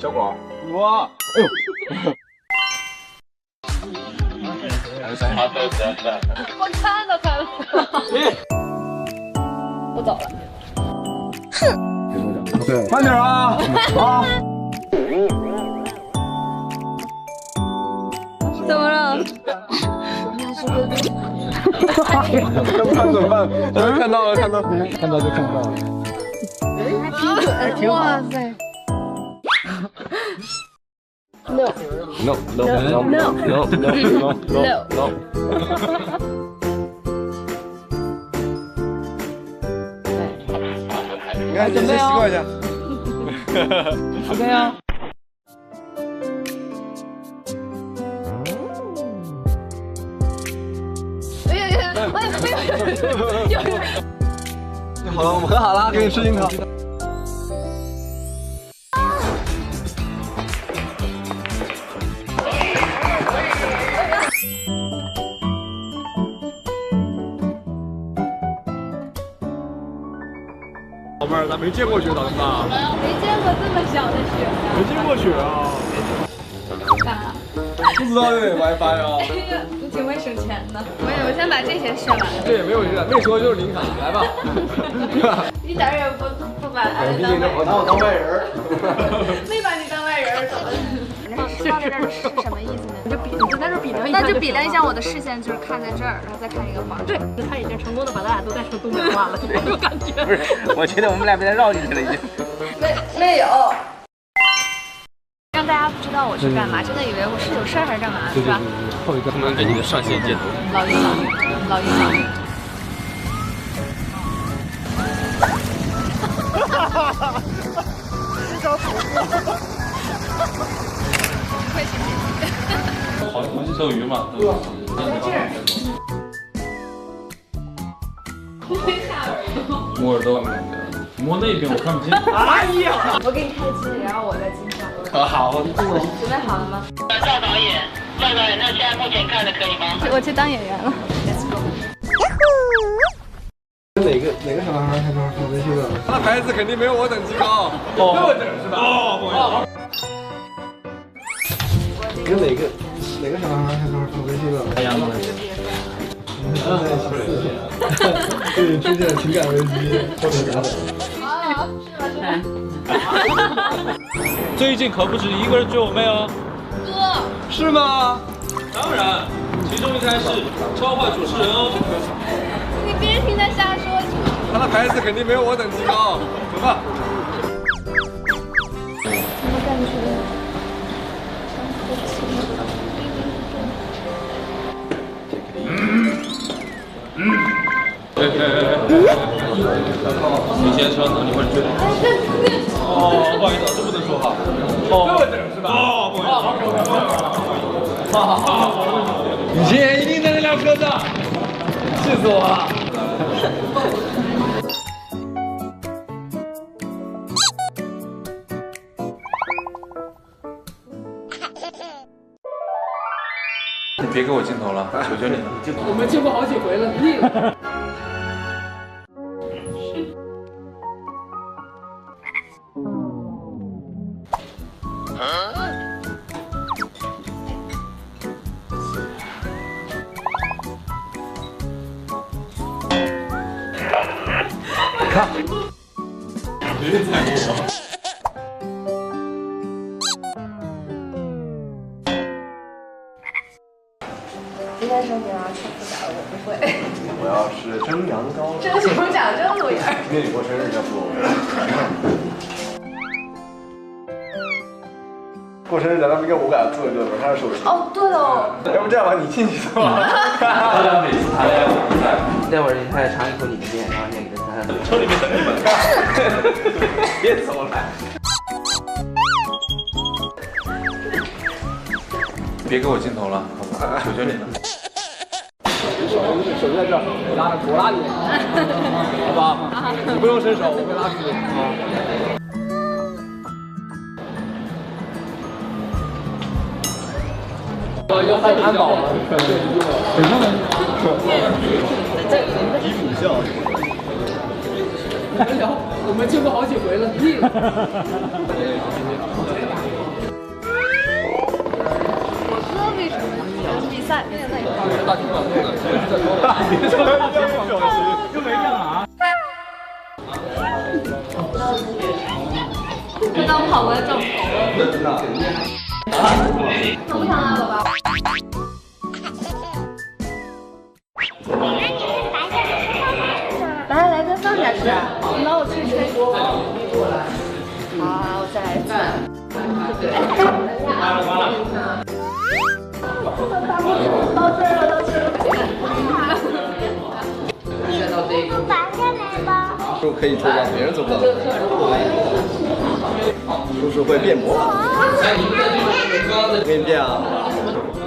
小果，哇，哎呦！我看到他了。我走了。对，慢点啊！啊！怎么了？怎么办？看到了，看到就看到了。哇塞！ No. No. No. No. No. No. No. No. No. 你看，你先习惯一下。OK 啊。好了，我们和好了，给你吃樱桃。 老妹儿，咱没见过雪，咋的办？没见过这么小的雪。没见过雪啊！不知道这有 WiFi 啊？你挺会省钱的。我先把这些吃完。对，没有事，那时候就是零卡，来吧。一点也不把俺毕竟这我拿我当外人。没把你当外人，怎么？说到这儿是什么意思呢？你就在这比量一下，那就比量一下我的视线，就是看在这儿，然后再看一个黄。对，他已经成功的把咱俩都带成东北话了，有感觉。不是，我觉得我们俩被他绕进去了已经。没有。让大家不知道我去干嘛，真的以为我是有事儿还是干嘛，是吧？后一个他们给你的上线箭头。老一老。黄金手鱼嘛，摸耳朵，摸那边我看不见。哎呀！我给你开机，然后我再进场。可好，准备好了吗？赵导演，那现在目前看的可以吗？我去当演员了。哪个小男孩开头说微信的？他的牌子肯定没有我等级高。这点是吧？哦，跟哪个小男孩开头说微信的？太阳了。对，出现情感危机或者啥的。最近可不止一个人追我妹哦。哥，是吗？当然，其中一个还是超话主持人哦。你别听他瞎说。他的牌子肯定没有我等级高。走吧。我感觉。你先说，等一会儿追。哦，不好意思，这不能说话。哦，是吧？哦，不好意思。以前一定在那辆车上，气死我了。你别给我镜头了，求求你了。我们见过好几回了，腻了。看，别在乎我。应该说你要吃复杂的，我不会。我要是蒸羊羔，这是不讲究路眼儿。今天你过生日，要不过生日咱们跟我俩做一顿吧，他是手机。哦，对了，要不这样吧，你进去坐吧。大家每次谈恋爱都不在，待会儿你还得尝一口你的面，然后念给他看。车里面等你们。别走了。别给我镜头了，好不好？求求你了。手在这儿，我拉你，好吧？你不用伸手，我会拉住你。要安保了，等上来。在你们的是主校。我们见过好几回了，腻了。我哥为什么比赛？大庭广众的，又没干嘛？不当跑过来正跑。上不上来了吧？来跟放下吃。那我去吹。好，我再来一次。到这儿了，到这儿了。拔下来吧。就可以做到别人做不到的。叔叔会变魔法。我给你变啊！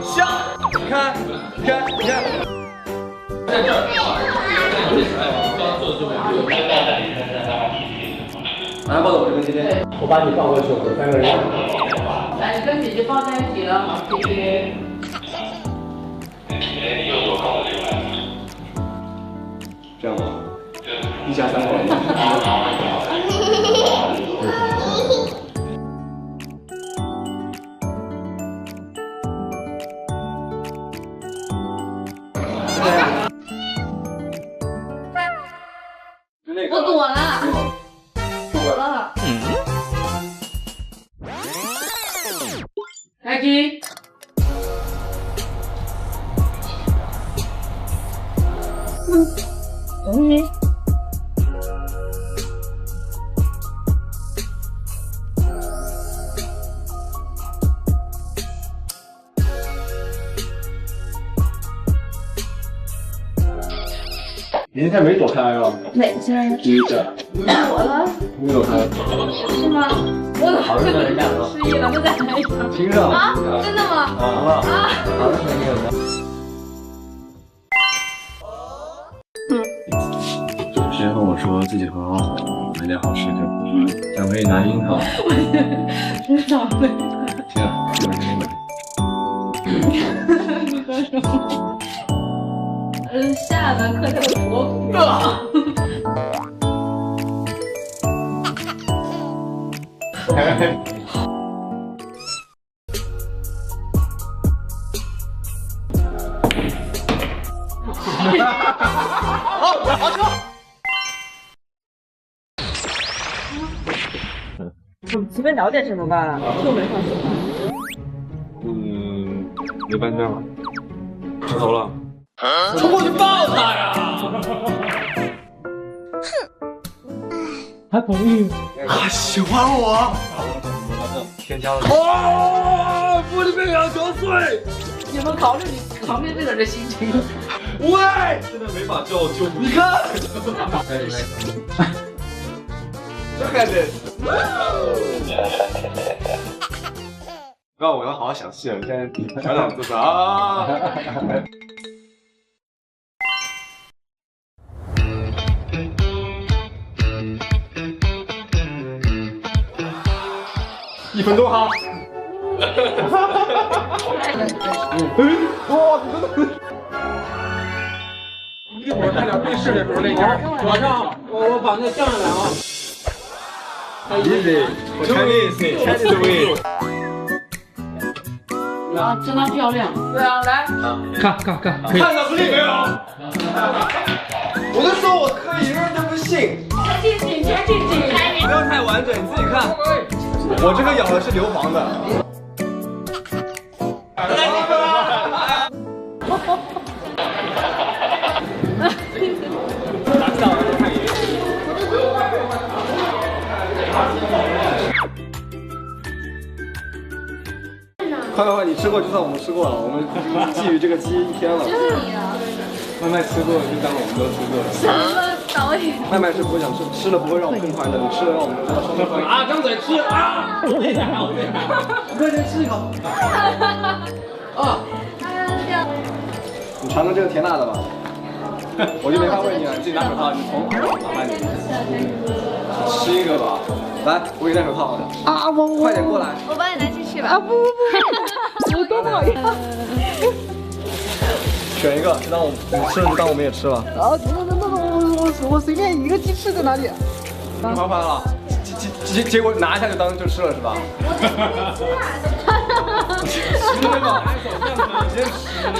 笑，你看，你看，你看。在这儿。来，抱着我这边，今天我把你放过去，我们3个人。来，你跟姐姐抱在一起了，姐姐。这样吧，一家3口。我躲了，躲了。开机。您现在没躲开啊？哪个先生？第一个。躲了？没躲开。是吗？我好像失忆了，那再来一场。听着啊？真的吗？好了。啊。好的，那个。之前和我说自己很好哄，买点好吃的，想可以拿樱桃。真倒霉。行，一会儿给你买。你说什么？下门课就佛骨。随便聊点什么吧，就没放手。没搬家了，出头了。冲过去抱他呀！他同意。他喜欢我。添加了。哦，玻璃杯要嚼碎。有没有考虑你旁边这个人的心情？喂，真的没法救救不。你看。Look at this。那我要好好想戏了，你现在调整姿势啊。1分多哈。哇，一会儿看两对视的时候那家，马上我把那降下来啊。Easy， Chinese way。啊，真的漂亮。对啊，来。看，看到不信没有？我就说我可以，人家不信。全近景。不要太完整，你自己看。我这个咬的是硫磺的。快，你吃过就算我们吃过了，我们觊觎这个鸡1天了。就是你啊！麦麦吃过就当我们都吃过了。什么导演？麦麦是不会想吃，吃了不会让我更快乐，你吃了让我们知道生活。啊，张嘴吃啊！快点吃一口。啊！你尝尝这个甜辣的吧。我就没法喂你了，你自己拿手套，你从麻烦你。吃一个吧，来，我给你戴手套。啊，快点过来。我帮你拿进去吧。啊不，我多不好意思。选一个，就当我你吃了就当我们也吃了。啊，我随便一个鸡翅在哪里？你画了，结果拿一下就当就吃了是吧？吃了吧，拿手这样直接吃了。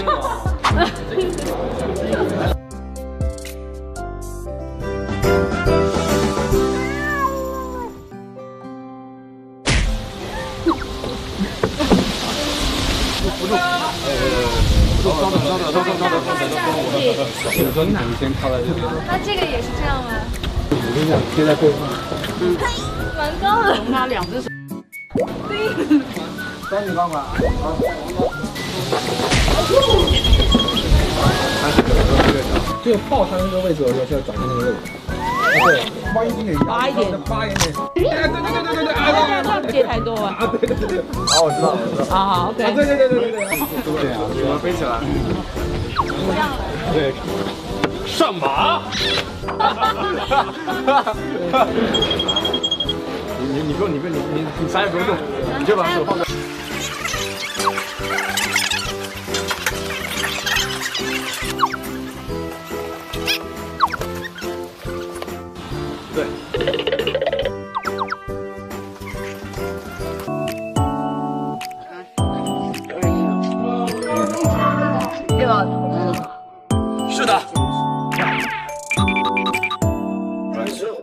那这个也是这样吗？我跟你讲，贴在背上。蛮高的。拿两只手。三米钢管。这个爆它那个位置的时候，就要找它那个位置。对，挖一点点，拔一点，拔一点。对，这样接太多啊。对。好，我知道，我知道。好 ，OK。对。对啊，我们飞起来。对。上马。你不用，你啥也不用动，你就把手放在。对。对吧？是的。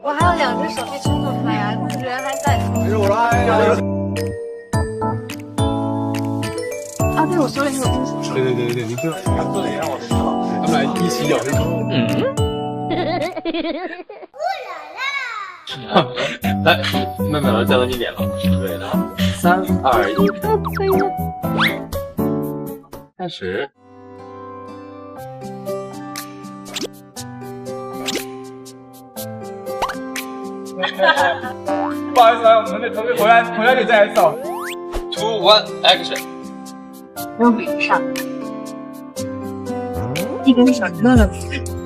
我还有2只手臂撑不开啊，人还在。是我来。啊，对，我手里还有东西。对，你这做点让我吃好，咱们俩一起咬这口。来，慢慢的再往你脸了，对的，3、2、1，开始。不好意思，我们的同学回来给再来一次。2、1 ，Action。肉饼上，一根手乐乐饼。